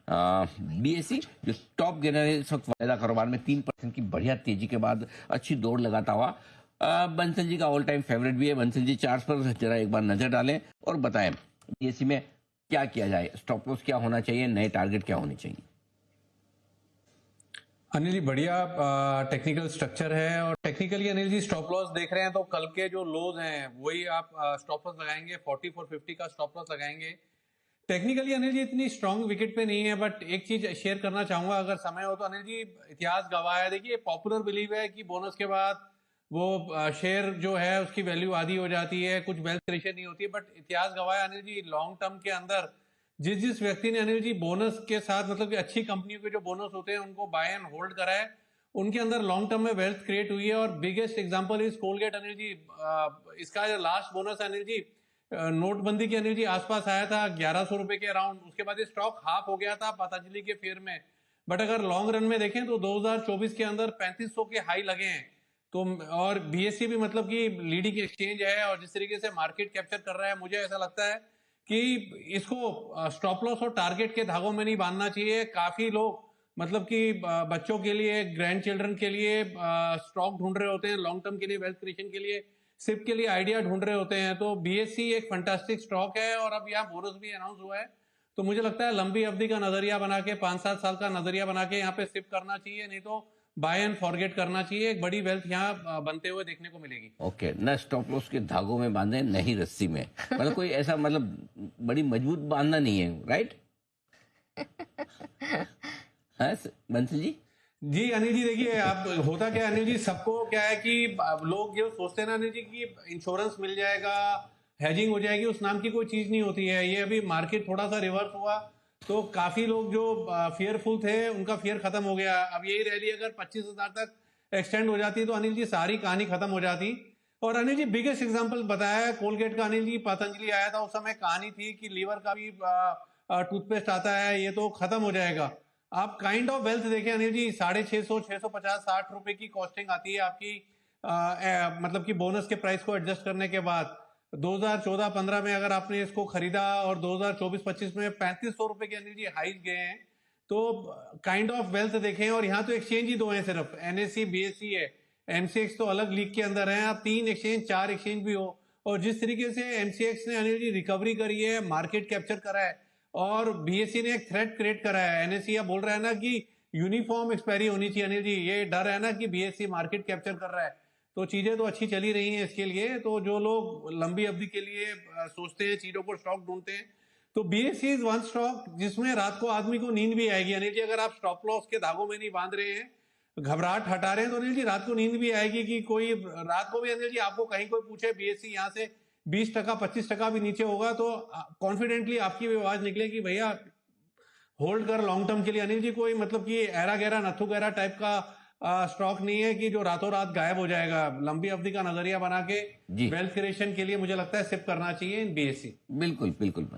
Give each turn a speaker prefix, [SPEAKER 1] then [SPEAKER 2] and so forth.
[SPEAKER 1] BSE जो top gainer है इस वक्त वायदा कारोबार में 3% की बढ़िया तेजी के बाद अच्छी दौड़ लगाता हुआ बंसल जी का ऑल टाइम फेवरेट भी है। बंसल जी चार्ट पर जरा एक बार नजर डालें और बताएं बीएसई में क्या किया जाए, स्टॉप लॉस क्या होना चाहिए, नए टारगेट क्या होने चाहिए।
[SPEAKER 2] अनिल जी बढ़िया टेक्निकल स्ट्रक्चर है और technically Anil ji stop loss देख रहे हैं तो कल के जो लोज हैं वही आप स्टॉप लॉस लगाएंगे। 4450 का स्टॉप लॉस लगाएंगे। टेक्निकली अनिल जी इतनी स्ट्रांग विकेट पे नहीं है, बट एक चीज शेयर करना चाहूंगा अगर समय हो तो। अनिल जी इतिहास गवाह है, देखिए पॉपुलर बिलीव है कि बोनस के बाद वो शेयर जो है उसकी वैल्यू आधी हो जाती है, कुछ वेल्थ क्रिएशन नहीं होती है। बट इतिहास गवाह है अनिल जी लॉन्ग टर्म के अंदर जिस जिस व्यक्ति ने अनिल जी बोनस के साथ मतलब कि अच्छी कंपनियों के जो बोनस होते हैं उनको बाय एंड होल्ड करा है, उनके अंदर लॉन्ग टर्म में वेल्थ क्रिएट हुई है। और biggest example is Colgate Anil ji. इसका जो लास्ट बोनस अनिल जी नोटबंदी के अनिल जी आसपास आया था 1100 रुपए के अराउंड, उसके बाद ये स्टॉक हाफ हो गया था पतंजलि के फेयर में। बट अगर लॉन्ग रन में देखें तो 2024 के अंदर 3500 के हाई लगे हैं। तो और बीएससी भी मतलब कि लीडिंग एक्सचेंज है और जिस तरीके से मार्केट कैप्चर कर रहा है, मुझे ऐसा लगता है कि इसको स्टॉप लॉस और टारगेट के धागों में नहीं बांधना चाहिए। काफी लोग मतलब कि बच्चों के लिए, ग्रैंड चिल्ड्रन के लिए स्टॉक ढूंढ रहे होते हैं, लॉन्ग टर्म के लिए, वेल्थ क्रिएशन के लिए, सिप के लिए आइडिया ढूंढ रहे होते हैं। तो बीएससी एक फंटास्टिक स्टॉक है और अब यहाँ बोनस भी अनाउंस हुआ है। तो मुझे लगता है लंबी अवधि का नजरिया बना के, 5-7 साल का नजरिया बना के यहाँ पे सिप करना चाहिए, नहीं तो बाय एंड फॉरगेट करना चाहिए। एक बड़ी वेल्थ यहाँ बनते हुए देखने को मिलेगी।
[SPEAKER 1] ओके, न स्टॉप लॉस के धागों में बांधे नहीं रस्सी में, मतलब कोई ऐसा मतलब बड़ी मजबूत बांधना नहीं है, राइट? हाँ बंसल जी।
[SPEAKER 2] जी अनिल जी देखिए आप होता क्या है अनिल जी, सबको क्या है कि लोग जो सोचते हैं ना अनिल जी कि इंश्योरेंस मिल जाएगा, हेजिंग हो जाएगी, उस नाम की कोई चीज नहीं होती है। ये अभी मार्केट थोड़ा सा रिवर्स हुआ तो काफी लोग जो फियरफुल थे उनका फियर खत्म हो गया। अब यही रैली अगर 25,000 तक एक्सटेंड हो जाती तो अनिल जी सारी कहानी खत्म हो जाती। और अनिल जी बिगेस्ट एग्जांपल बताया है कोलगेट का। अनिल जी पतंजलि आया था उस समय कहानी थी कि लीवर का भी टूथपेस्ट आता है, ये तो खत्म हो जाएगा। आप काइंड ऑफ वेल्थ देखें अनिल जी, 650, 650, 60 रुपए की कॉस्टिंग आती है आपकी मतलब कि बोनस के प्राइस को एडजस्ट करने के बाद। 2014-15 में अगर आपने इसको खरीदा और 2024-25 में 3500 रुपए के अनिल जी हाइज गए हैं। तो काइंड ऑफ वेल्थ देखें। और यहाँ तो एक्सचेंज ही दो हैं सिर्फ, एनएससी बीएससी है, एमसीएक्स तो अलग लीग के अंदर है। आप 3 एक्सचेंज 4 एक्सचेंज भी हो, और जिस तरीके से एमसीएक्स ने अनिल जी रिकवरी करी है, मार्केट कैप्चर करा है, और बीएससी ने एक थ्रेट क्रिएट करा है। एनएससी बोल रहा है ना कि यूनिफॉर्म एक्सपायरी होनी चाहिए अनिल जी, ये डर है ना कि बीएससी मार्केट कैप्चर कर रहा है। तो चीजें तो अच्छी चली रही हैं इसके लिए। तो जो लोग लंबी अवधि के लिए सोचते हैं, चीजों को स्टॉक ढूंढते हैं, तो बीएससी इज वन स्टॉक जिसमें रात को आदमी को नींद भी आएगी अनिल जी। अगर आप स्टॉप लॉस के धागों में नहीं बांध रहे हैं, घबराहट हटा रहे हैं, तो अनिल जी रात को नींद भी आएगी कि कोई रात को भी अनिल जी आपको कहीं कोई पूछे बीएससी यहाँ से 20%, 25% भी नीचे होगा तो कॉन्फिडेंटली आपकी भी आवाज निकले कि भैया होल्ड कर लॉन्ग टर्म के लिए। अनिल जी कोई मतलब कि एरा गहरा नथु गहरा टाइप का स्टॉक नहीं है कि जो रातों रात गायब हो जाएगा। लंबी अवधि का नजरिया बना के
[SPEAKER 1] जी
[SPEAKER 2] वेल्थ क्रिएशन के लिए मुझे लगता है सिप करना चाहिए इन बीएससी।
[SPEAKER 1] बिल्कुल बिल्कुल।